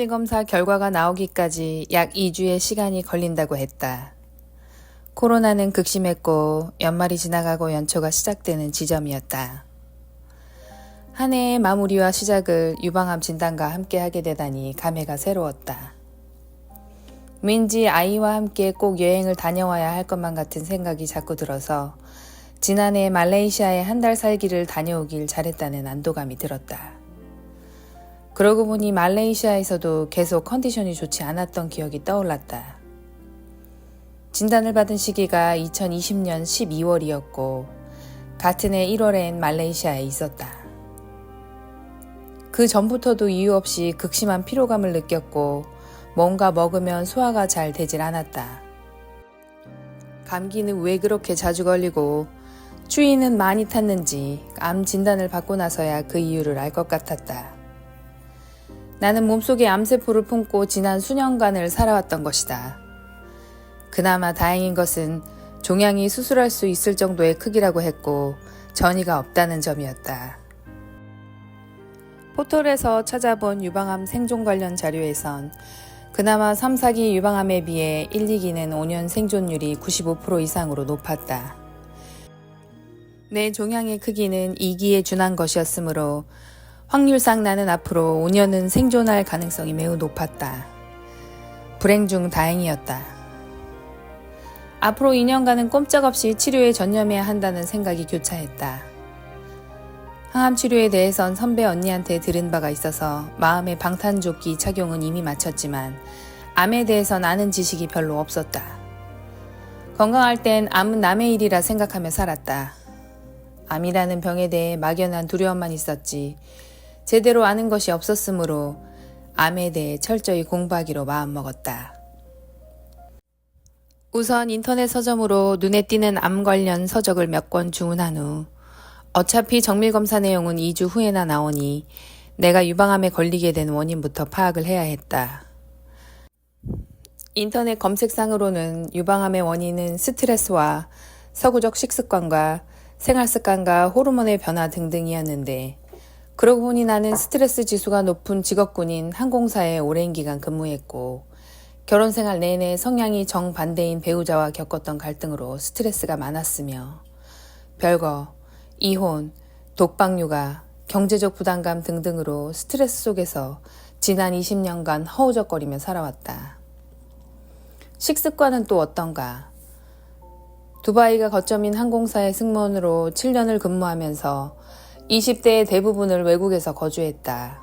정밀검사 결과가 나오기까지 약 2주의 시간이 걸린다고 했다. 코로나는 극심했고 연말이 지나가고 연초가 시작되는 지점이었다. 한 해의 마무리와 시작을 유방암 진단과 함께 하게 되다니 감회가 새로웠다. 왠지 아이와 함께 꼭 여행을 다녀와야 할 것만 같은 생각이 자꾸 들어서 지난해 말레이시아에 한 달 살기를 다녀오길 잘했다는 안도감이 들었다. 그러고 보니 말레이시아에서도 계속 컨디션이 좋지 않았던 기억이 떠올랐다. 진단을 받은 시기가 2020년 12월이었고 같은 해 1월엔 말레이시아에 있었다. 그 전부터도 이유 없이 극심한 피로감을 느꼈고 뭔가 먹으면 소화가 잘 되질 않았다. 감기는 왜 그렇게 자주 걸리고 추위는 많이 탔는지 암 진단을 받고 나서야 그 이유를 알 것 같았다. 나는 몸속에 암세포를 품고 지난 수년간을 살아왔던 것이다. 그나마 다행인 것은 종양이 수술할 수 있을 정도의 크기라고 했고 전이가 없다는 점이었다. 포털에서 찾아본 유방암 생존 관련 자료에선 그나마 3, 4기 유방암에 비해 1, 2기는 5년 생존율이 95% 이상으로 높았다. 내 종양의 크기는 2기에 준한 것이었으므로 확률상 나는 앞으로 5년은 생존할 가능성이 매우 높았다. 불행 중 다행이었다. 앞으로 2년간은 꼼짝없이 치료에 전념해야 한다는 생각이 교차했다. 항암 치료에 대해선 선배 언니한테 들은 바가 있어서 마음의 방탄조끼 착용은 이미 마쳤지만 암에 대해선 아는 지식이 별로 없었다. 건강할 땐 암은 남의 일이라 생각하며 살았다. 암이라는 병에 대해 막연한 두려움만 있었지 제대로 아는 것이 없었으므로 암에 대해 철저히 공부하기로 마음먹었다. 우선 인터넷 서점으로 눈에 띄는 암 관련 서적을 몇 권 주문한 후 어차피 정밀검사 내용은 2주 후에나 나오니 내가 유방암에 걸리게 된 원인부터 파악을 해야 했다. 인터넷 검색상으로는 유방암의 원인은 스트레스와 서구적 식습관과 생활습관과 호르몬의 변화 등등이었는데 그러고 보니 나는 스트레스 지수가 높은 직업군인 항공사에 오랜 기간 근무했고 결혼 생활 내내 성향이 정반대인 배우자와 겪었던 갈등으로 스트레스가 많았으며 별거, 이혼, 독박육아, 경제적 부담감 등등으로 스트레스 속에서 지난 20년간 허우적거리며 살아왔다. 식습관은 또 어떤가? 두바이가 거점인 항공사의 승무원으로 7년을 근무하면서 20대의 대부분을 외국에서 거주했다.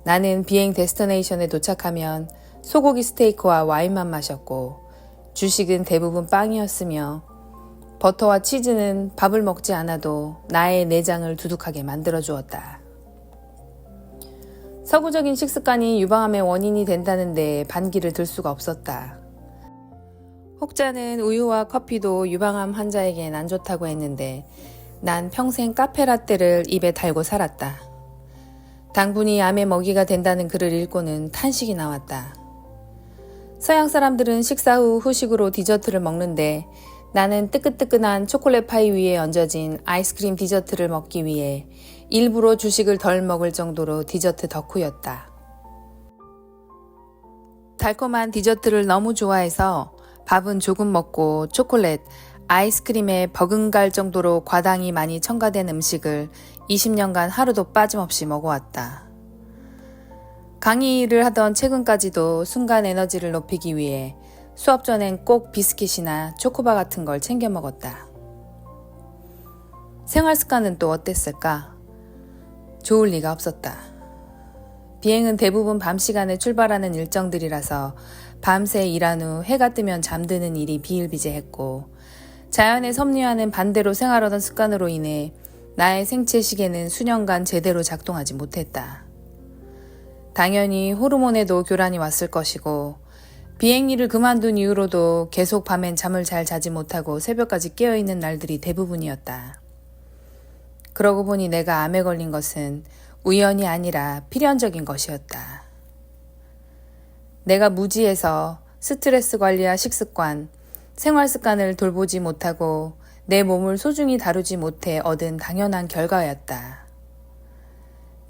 나는 비행 데스티네이션에 도착하면 소고기 스테이크와 와인만 마셨고 주식은 대부분 빵이었으며 버터와 치즈는 밥을 먹지 않아도 나의 내장을 두둑하게 만들어주었다. 서구적인 식습관이 유방암의 원인이 된다는데 반기를 들 수가 없었다. 혹자는 우유와 커피도 유방암 환자에겐 안 좋다고 했는데 난 평생 카페라떼를 입에 달고 살았다. 당분이 암의 먹이가 된다는 글을 읽고는 탄식이 나왔다. 서양 사람들은 식사 후 후식으로 디저트를 먹는데 나는 뜨끈뜨끈한 초콜릿 파이 위에 얹어진 아이스크림 디저트를 먹기 위해 일부러 주식을 덜 먹을 정도로 디저트 덕후였다. 달콤한 디저트를 너무 좋아해서 밥은 조금 먹고 초콜릿, 아이스크림에 버금갈 정도로 과당이 많이 첨가된 음식을 20년간 하루도 빠짐없이 먹어왔다. 강의를 하던 최근까지도 순간 에너지를 높이기 위해 수업 전엔 꼭 비스킷이나 초코바 같은 걸 챙겨 먹었다. 생활 습관은 또 어땠을까? 좋을 리가 없었다. 비행은 대부분 밤 시간에 출발하는 일정들이라서 밤새 일한 후 해가 뜨면 잠드는 일이 비일비재했고 자연에 섭리와는 반대로 생활하던 습관으로 인해 나의 생체 시계는 수년간 제대로 작동하지 못했다. 당연히 호르몬에도 교란이 왔을 것이고 비행일을 그만둔 이후로도 계속 밤엔 잠을 잘 자지 못하고 새벽까지 깨어있는 날들이 대부분이었다. 그러고 보니 내가 암에 걸린 것은 우연이 아니라 필연적인 것이었다. 내가 무지해서 스트레스 관리와 식습관, 생활 습관을 돌보지 못하고 내 몸을 소중히 다루지 못해 얻은 당연한 결과였다.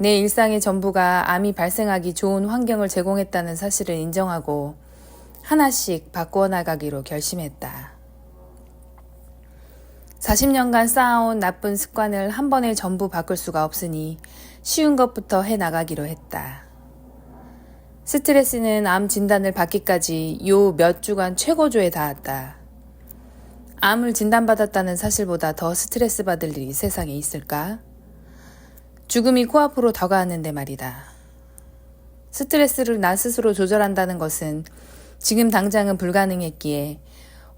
내 일상의 전부가 암이 발생하기 좋은 환경을 제공했다는 사실을 인정하고 하나씩 바꾸어 나가기로 결심했다. 40년간 쌓아온 나쁜 습관을 한 번에 전부 바꿀 수가 없으니 쉬운 것부터 해나가기로 했다. 스트레스는 암 진단을 받기까지 요 몇 주간 최고조에 닿았다. 암을 진단받았다는 사실보다 더 스트레스 받을 일이 세상에 있을까? 죽음이 코앞으로 다가왔는데 말이다. 스트레스를 나 스스로 조절한다는 것은 지금 당장은 불가능했기에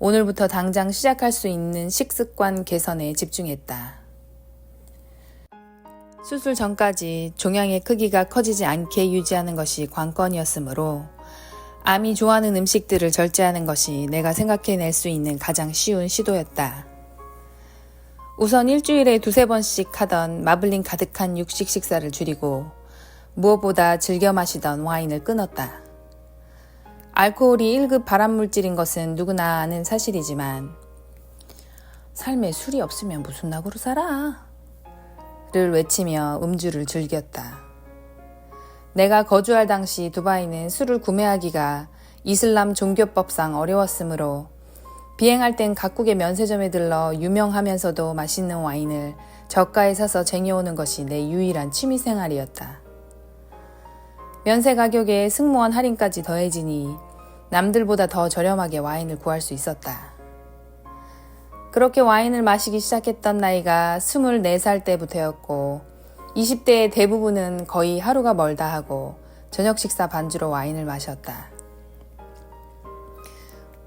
오늘부터 당장 시작할 수 있는 식습관 개선에 집중했다. 수술 전까지 종양의 크기가 커지지 않게 유지하는 것이 관건이었으므로 암이 좋아하는 음식들을 절제하는 것이 내가 생각해낼 수 있는 가장 쉬운 시도였다. 우선 일주일에 2-3번씩 하던 마블링 가득한 육식 식사를 줄이고 무엇보다 즐겨 마시던 와인을 끊었다. 알코올이 1급 발암물질인 것은 누구나 아는 사실이지만 삶에 술이 없으면 무슨 낙으로 살아? 를 외치며 음주를 즐겼다. 내가 거주할 당시 두바이는 술을 구매하기가 이슬람 종교법상 어려웠으므로 비행할 땐 각국의 면세점에 들러 유명하면서도 맛있는 와인을 저가에 사서 쟁여오는 것이 내 유일한 취미생활이었다. 면세 가격에 승무원 할인까지 더해지니 남들보다 더 저렴하게 와인을 구할 수 있었다. 그렇게 와인을 마시기 시작했던 나이가 24살 때부터였고 20대의 대부분은 거의 하루가 멀다 하고 저녁 식사 반주로 와인을 마셨다.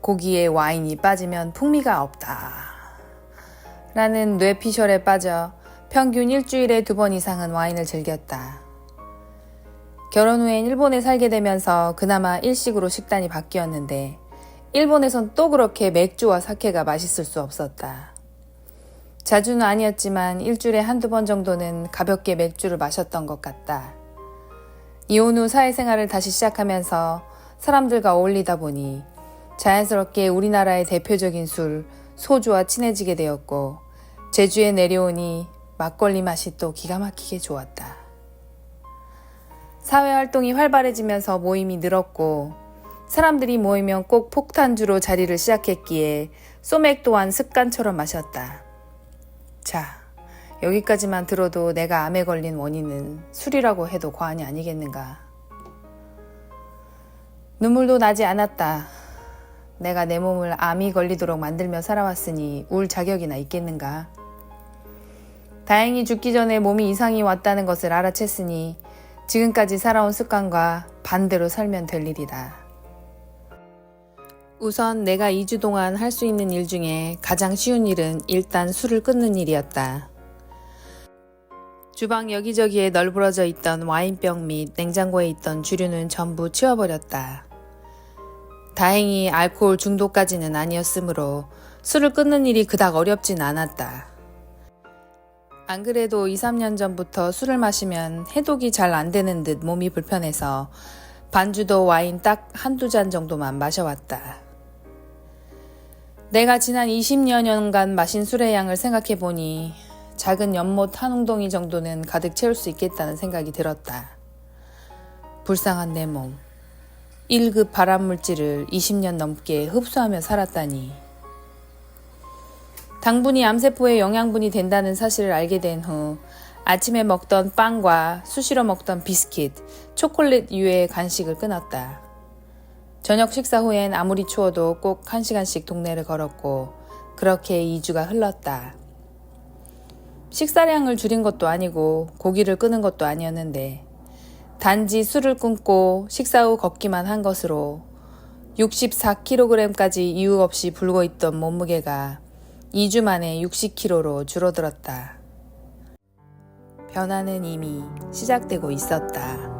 고기에 와인이 빠지면 풍미가 없다. 라는 뇌피셜에 빠져 평균 일주일에 2번 이상은 와인을 즐겼다. 결혼 후엔 일본에 살게 되면서 그나마 일식으로 식단이 바뀌었는데 일본에선 또 그렇게 맥주와 사케가 맛있을 수 없었다. 자주는 아니었지만 일주일에 1-2번 정도는 가볍게 맥주를 마셨던 것 같다. 이혼 후 사회생활을 다시 시작하면서 사람들과 어울리다 보니 자연스럽게 우리나라의 대표적인 술, 소주와 친해지게 되었고 제주에 내려오니 막걸리 맛이 또 기가 막히게 좋았다. 사회활동이 활발해지면서 모임이 늘었고 사람들이 모이면 꼭 폭탄주로 자리를 시작했기에 소맥 또한 습관처럼 마셨다. 자, 여기까지만 들어도 내가 암에 걸린 원인은 술이라고 해도 과언이 아니겠는가. 눈물도 나지 않았다. 내가 내 몸을 암이 걸리도록 만들며 살아왔으니 울 자격이나 있겠는가. 다행히 죽기 전에 몸이 이상이 왔다는 것을 알아챘으니 지금까지 살아온 습관과 반대로 살면 될 일이다. 우선 내가 2주 동안 할 수 있는 일 중에 가장 쉬운 일은 일단 술을 끊는 일이었다. 주방 여기저기에 널브러져 있던 와인병 및 냉장고에 있던 주류는 전부 치워버렸다. 다행히 알코올 중독까지는 아니었으므로 술을 끊는 일이 그닥 어렵진 않았다. 안 그래도 2-3년 전부터 술을 마시면 해독이 잘 안 되는 듯 몸이 불편해서 반주도 와인 딱 1-2잔 정도만 마셔왔다. 내가 지난 20여 년간 마신 술의 양을 생각해보니 작은 연못 한 웅덩이 정도는 가득 채울 수 있겠다는 생각이 들었다. 불쌍한 내 몸. 1급 발암물질을 20년 넘게 흡수하며 살았다니. 당분이 암세포의 영양분이 된다는 사실을 알게 된 후 아침에 먹던 빵과 수시로 먹던 비스킷, 초콜릿 유의 간식을 끊었다. 저녁 식사 후엔 아무리 추워도 꼭 1시간씩 동네를 걸었고 그렇게 2주가 흘렀다. 식사량을 줄인 것도 아니고 고기를 끊은 것도 아니었는데 단지 술을 끊고 식사 후 걷기만 한 것으로 64kg까지 이유 없이 불고 있던 몸무게가 2주 만에 60kg로 줄어들었다. 변화는 이미 시작되고 있었다.